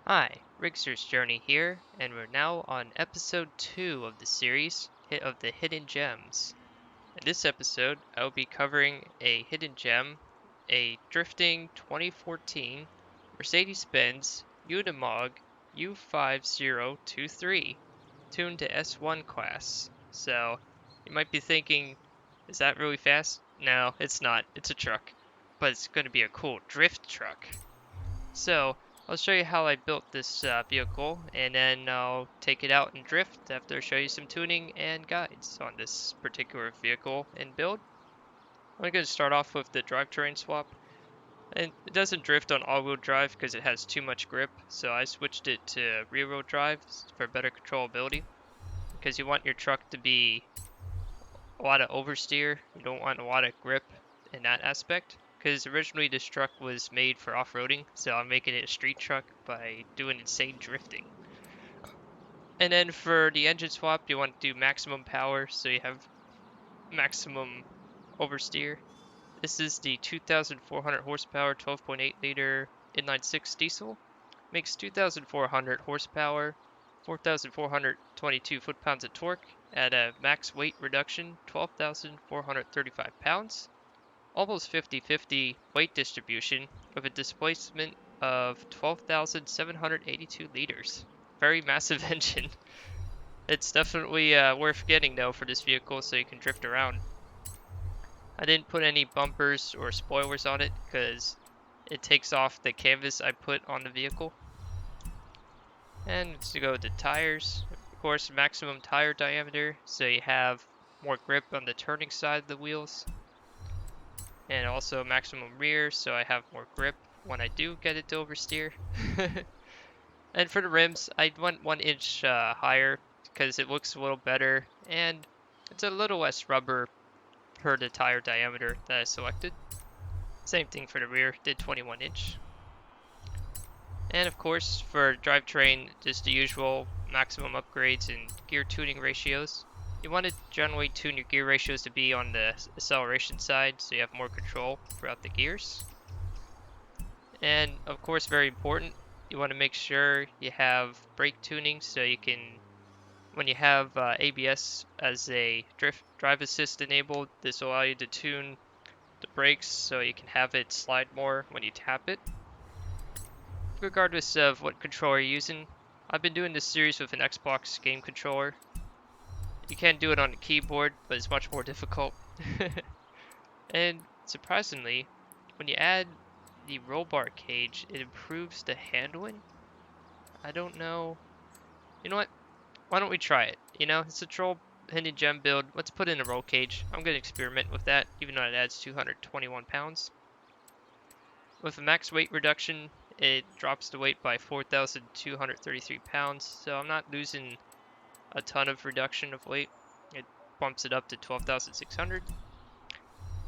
Hi, Rigsters Journey here, and we're now on episode 2 of the series, Hit of the Hidden Gems. In this episode, I will be covering a hidden gem, a drifting 2014 Mercedes Benz Unimog U5023, tuned to S1 class. So, you might be thinking, is that really fast? No, it's not. It's a truck. But it's going to be a cool drift truck. So I'll show you how I built this vehicle, and then I'll take it out and drift after I show you some tuning and guides on this particular vehicle and build. I'm going to start off with the drivetrain swap. And it doesn't drift on all-wheel drive because it has too much grip, so I switched it to rear-wheel drive for better controllability. Because you want your truck to be a lot of oversteer, you don't want a lot of grip in that aspect. Because originally this truck was made for off-roading, so I'm making it a street truck by doing insane drifting. And then for the engine swap, you want to do maximum power, so you have maximum oversteer. This is the 2,400 horsepower, 12.8 liter inline-six diesel. Makes 2,400 horsepower, 4,422 foot-pounds of torque at a max weight reduction, 12,435 pounds. Almost 50-50 weight distribution with a displacement of 12,782 liters. Very massive engine. It's definitely worth getting though for this vehicle so you can drift around. I didn't put any bumpers or spoilers on it because it takes off the canvas I put on the vehicle. And to go to tires, of course, maximum tire diameter so you have more grip on the turning side of the wheels. And also maximum rear so I have more grip when I do get it to oversteer. And for the rims, I went 1 inch higher because it looks a little better and it's a little less rubber per the tire diameter that I selected. Same thing for the rear, did 21 inch. And of course for drivetrain, just the usual maximum upgrades and gear tuning ratios. You want to generally tune your gear ratios to be on the acceleration side so you have more control throughout the gears. And of course, very important, you want to make sure you have brake tuning so you can, when you have ABS as a drive assist enabled, this will allow you to tune the brakes so you can have it slide more when you tap it. Regardless of what controller you're using, I've been doing this series with an Xbox game controller. You can do it on the keyboard, but it's much more difficult. And surprisingly, when you add the roll bar cage, it improves the handling. I don't know. You know what? Why don't we try it? You know, it's a troll hidden gem build. Let's put in a roll cage. I'm going to experiment with that, even though it adds 221 pounds. With a max weight reduction, it drops the weight by 4,233 pounds, so I'm not losing a ton of reduction of weight. It bumps it up to 12,600.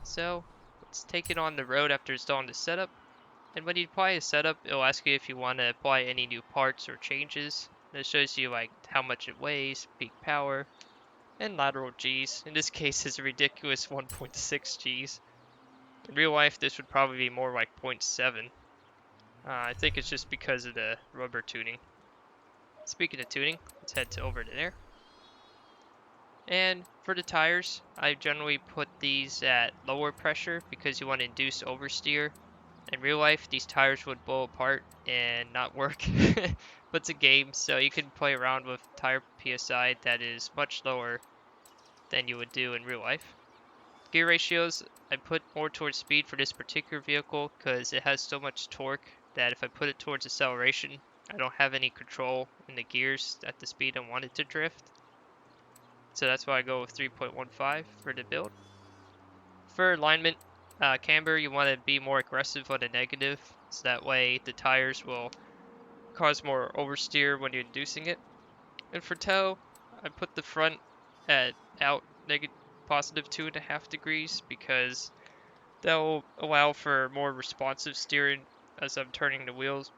So let's take it on the road after installing the setup. And when you apply a setup, it'll ask you if you want to apply any new parts or changes. It shows you like how much it weighs, peak power, and lateral Gs. In this case, it's a ridiculous 1.6 Gs. In real life, this would probably be more like 0.7. I think it's just because of the rubber tuning. Speaking of tuning, let's head over to there. And for the tires, I generally put these at lower pressure because you want to induce oversteer. In real life, these tires would blow apart and not work, but it's a game, so you can play around with tire PSI that is much lower than you would do in real life. Gear ratios, I put more towards speed for this particular vehicle because it has so much torque that if I put it towards acceleration, I don't have any control in the gears at the speed I want it to drift. So that's why I go with 3.15 for the build. For alignment, camber, you want to be more aggressive on the negative, so that way the tires will cause more oversteer when you're inducing it. And for toe, I put the front at out positive 2.5 degrees because that will allow for more responsive steering as I'm turning the wheels.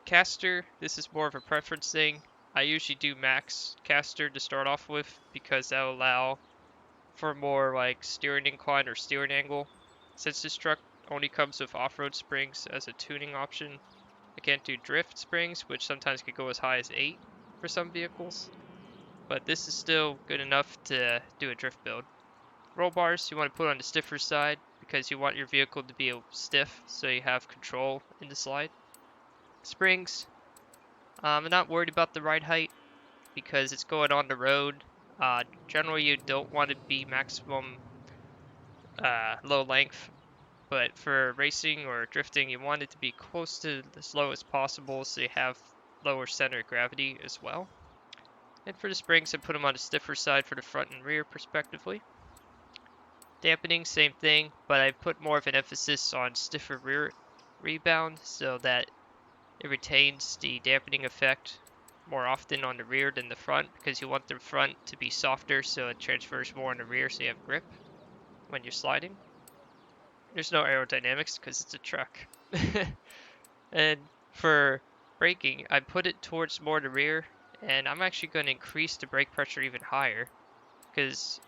Caster, this is more of a preference thing. I usually do max caster to start off with because that will allow for more like steering incline or steering angle. Since this truck only comes with off-road springs as a tuning option, I can't do drift springs, which sometimes could go as high as 8 for some vehicles. But this is still good enough to do a drift build. Roll bars you want to put on the stiffer side because you want your vehicle to be stiff so you have control in the slide. Springs, I'm not worried about the ride height because it's going on the road. Generally you don't want to be maximum low length, but for racing or drifting you want it to be close to as low as possible so you have lower center of gravity as well. And for the springs I put them on the stiffer side for the front and rear respectively. Dampening, same thing, but I put more of an emphasis on stiffer rear rebound so that it retains the dampening effect more often on the rear than the front because you want the front to be softer so it transfers more on the rear so you have grip when you're sliding. There's no aerodynamics because it's a truck. And for braking, I put it towards more the rear, and I'm actually going to increase the brake pressure even higher because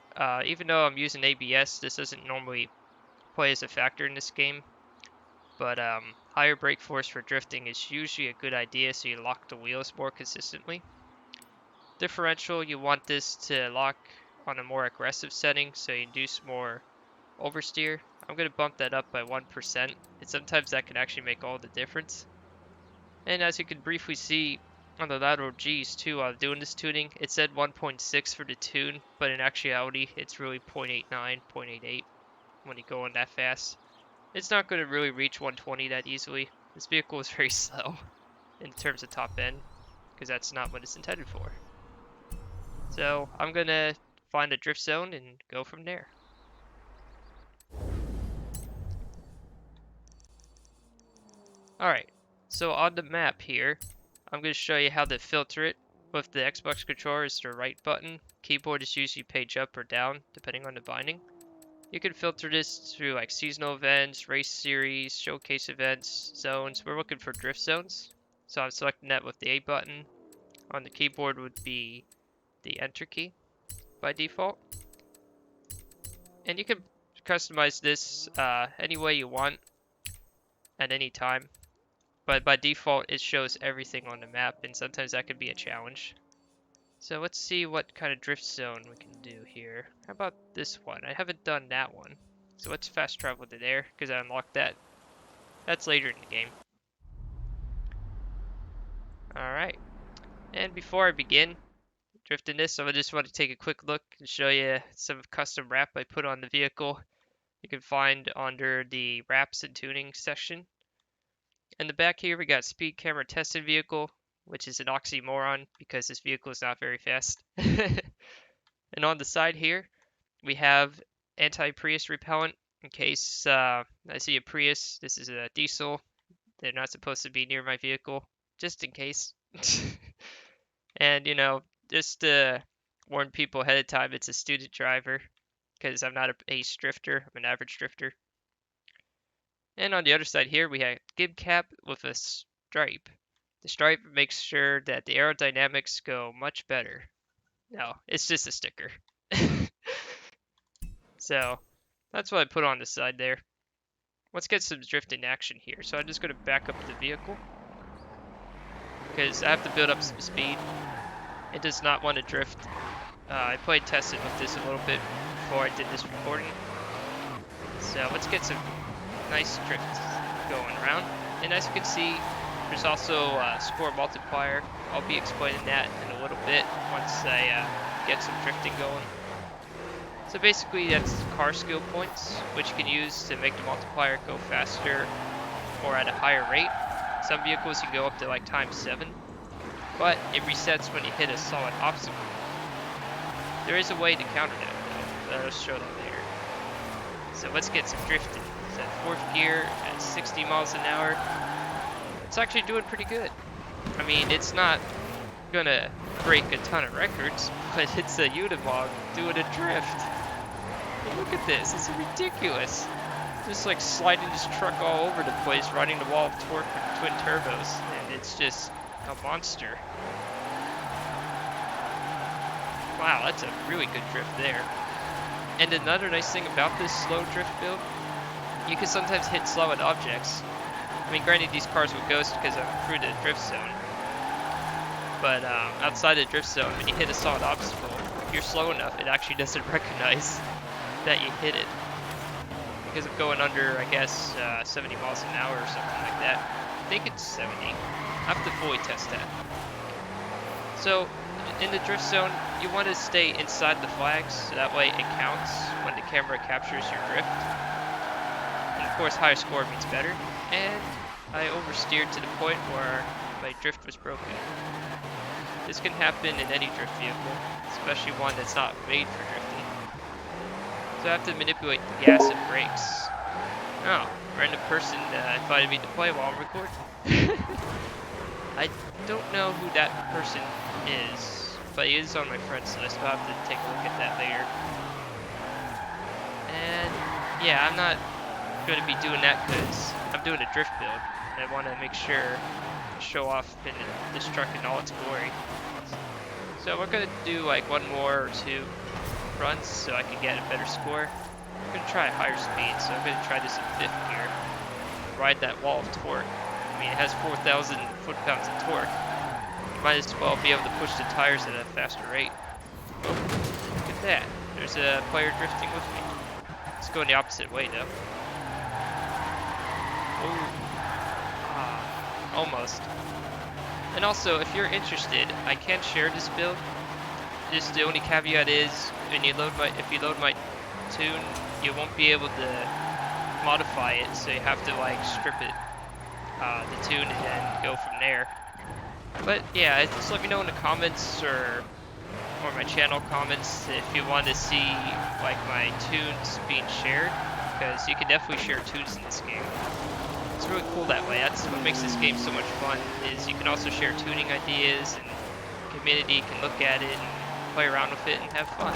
even though I'm using ABS, this doesn't normally play as a factor in this game. But higher brake force for drifting is usually a good idea so you lock the wheels more consistently. Differential, you want this to lock on a more aggressive setting so you induce more oversteer. I'm going to bump that up by 1%, and sometimes that can actually make all the difference. And as you can briefly see on the lateral G's too while doing this tuning, it said 1.6 for the tune, but in actuality it's really 0.89, 0.88 when you go on that fast. It's not going to really reach 120 that easily. This vehicle is very slow in terms of top end, because that's not what it's intended for. So I'm going to find a drift zone and go from there. Alright, so on the map here, I'm going to show you how to filter it. With the Xbox controller, it's the right button. Keyboard is usually page up or down, depending on the binding. You can filter this through like seasonal events, race series, showcase events, zones. We're looking for drift zones. So I'm selecting that with the A button. On the keyboard would be the enter key by default. And you can customize this any way you want at any time. But by default, it shows everything on the map, and sometimes that could be a challenge. So let's see what kind of drift zone we can do here. How about this one? I haven't done that one. So let's fast travel to there, because I unlocked that. That's later in the game. Alright. And before I begin drifting this, I just want to take a quick look and show you some custom wrap I put on the vehicle. You can find under the wraps and tuning section. In the back here, we got speed camera tested vehicle, which is an oxymoron because this vehicle is not very fast. And on the side here, we have anti-Prius repellent in case I see a Prius. This is a diesel. They're not supposed to be near my vehicle, just in case. And, you know, just to warn people ahead of time, it's a student driver because I'm not a ace drifter. I'm an average drifter. And on the other side here, we have gib cap with a stripe. The stripe makes sure that the aerodynamics go much better. No, it's just a sticker. So that's what I put on the side there. Let's get some drifting action here. So I'm just going to back up the vehicle because I have to build up some speed. It does not want to drift. I played tested with this a little bit before I did this recording. So let's get some nice drift going around. And as you can see, there's also a score multiplier. I'll be explaining that in a little bit once I get some drifting going. So basically that's car skill points, which you can use to make the multiplier go faster or at a higher rate. Some vehicles you can go up to like ×7, but it resets when you hit a solid obstacle. There is a way to counter that though, but I'll show that later. So let's get some drifting. It's at 4th gear at 60 miles an hour. It's actually doing pretty good. I mean, it's not gonna break a ton of records, but it's a Unimog doing a drift. And look at this, it's ridiculous. Just like sliding this truck all over the place, riding the wall of torque with twin turbos, and it's just a monster. Wow, that's a really good drift there. And another nice thing about this slow drift build, you can sometimes hit slow at objects, I mean, granted, these cars will ghost because I'm through the drift zone. But outside the drift zone, when you hit a solid obstacle, if you're slow enough, it actually doesn't recognize that you hit it. Because of going under, I guess, 70 miles an hour or something like that. I think it's 70. I have to fully test that. So, in the drift zone, you want to stay inside the flags, so that way it counts when the camera captures your drift. And of course, higher score means better. And I oversteered to the point where my drift was broken. This can happen in any drift vehicle, especially one that's not made for drifting. So I have to manipulate the gas and brakes. Oh, random person invited me to play while I'm recording. I don't know who that person is, but he is on my friends list. I'll have to take a look at that later. And yeah, I'm not going to be doing that because I'm doing a drift build. And I want to make sure to show off in this truck in all its glory. So we're going to do like one more or two runs so I can get a better score. I'm going to try a higher speed, so I'm going to try this in 5th gear. Ride that wall of torque. I mean, it has 4,000 foot-pounds of torque. You might as well be able to push the tires at a faster rate. Oh, look at that. There's a player drifting with me. It's going the opposite way, though. Oh. Almost. And also, if you're interested, I can share this build. Just the only caveat is, when you load if you load my tune, you won't be able to modify it, so you have to like strip it, the tune, and then go from there. But yeah, just let me know in the comments or my channel comments if you want to see like my tunes being shared, because you can definitely share tunes in this game. It's really cool that way. That's what makes this game so much fun, is you can also share tuning ideas, and the community can look at it and play around with it and have fun.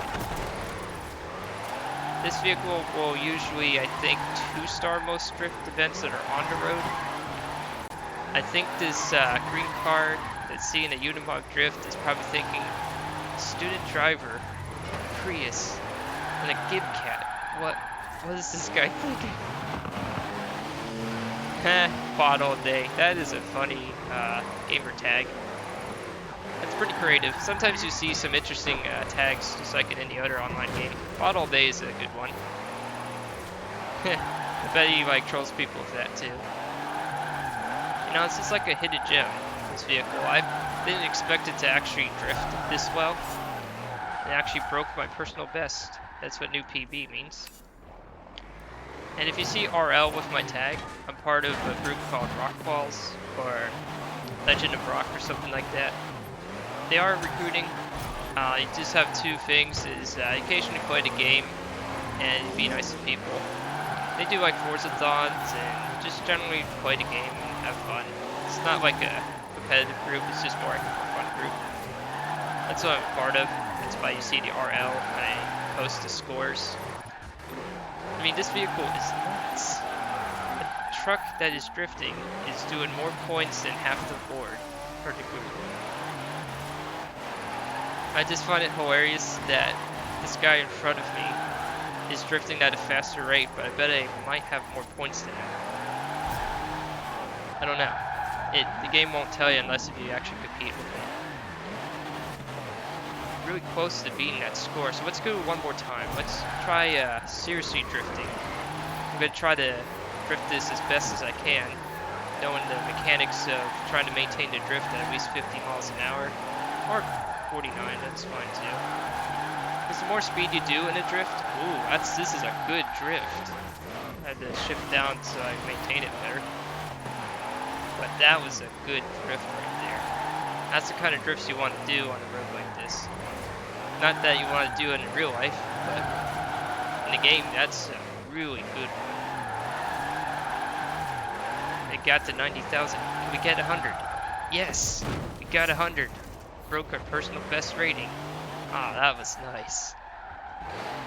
This vehicle will usually, I think, 2-star most drift events that are on the road. I think this green car that's seeing a Unimog drift is probably thinking, student driver, Prius, and a Gib Cat. What is this guy thinking? Bot all day. That is a funny gamer tag. That's pretty creative. Sometimes you see some interesting tags, just like in any other online game. Bot all day is a good one. I bet he like trolls people with that too. You know, it's just like a hidden gem, this vehicle. I didn't expect it to actually drift this well. It actually broke my personal best. That's what new PB means. And if you see RL with my tag, I'm part of a group called Rockballs, or Legend of Rock, or something like that. They are recruiting. You just have two things, is occasionally play the game and be nice to people. They do like Forzathons and just generally play the game and have fun. It's not like a competitive group, it's just more like a fun group. That's what I'm part of. That's why you see the RL when I post the scores. I mean, this vehicle is nuts. A truck that is drifting is doing more points than half the board for the group. I just find it hilarious that this guy in front of me is drifting at a faster rate, but I bet I might have more points than him. I don't know. The game won't tell you unless if you actually compete with it. Really close to beating that score, so let's go one more time. Let's try seriously drifting. I'm going to try to drift this as best as I can, knowing the mechanics of trying to maintain the drift at least 50 miles an hour, or 49, that's fine too. Because the more speed you do in a drift, ooh, this is a good drift. I had to shift down so I maintain it better. But that was a good drift right there. That's the kind of drifts you want to do on a road like this. Not that you want to do it in real life, but in the game, that's a really good one. It got to 90,000. Can we get 100? Yes, we got 100. Broke our personal best rating. Ah, that was nice.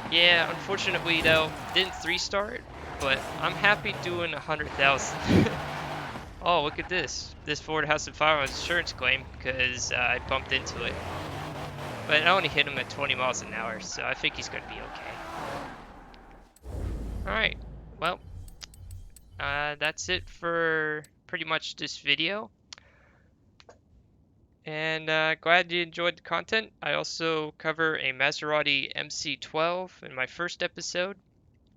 Yeah, unfortunately though, didn't 3-star it, but I'm happy doing 100,000. Oh, look at this. This Ford has a fire insurance claim because I bumped into it. But I only hit him at 20 miles an hour, so I think he's going to be okay. Alright, well, that's it for pretty much this video. And glad you enjoyed the content. I also cover a Maserati MC12 in my first episode.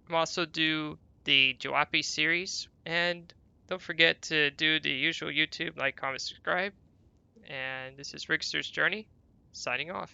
I'm also do the Jalopy series. And don't forget to do the usual YouTube, like, comment, subscribe. And this is Rigsters Journey, signing off.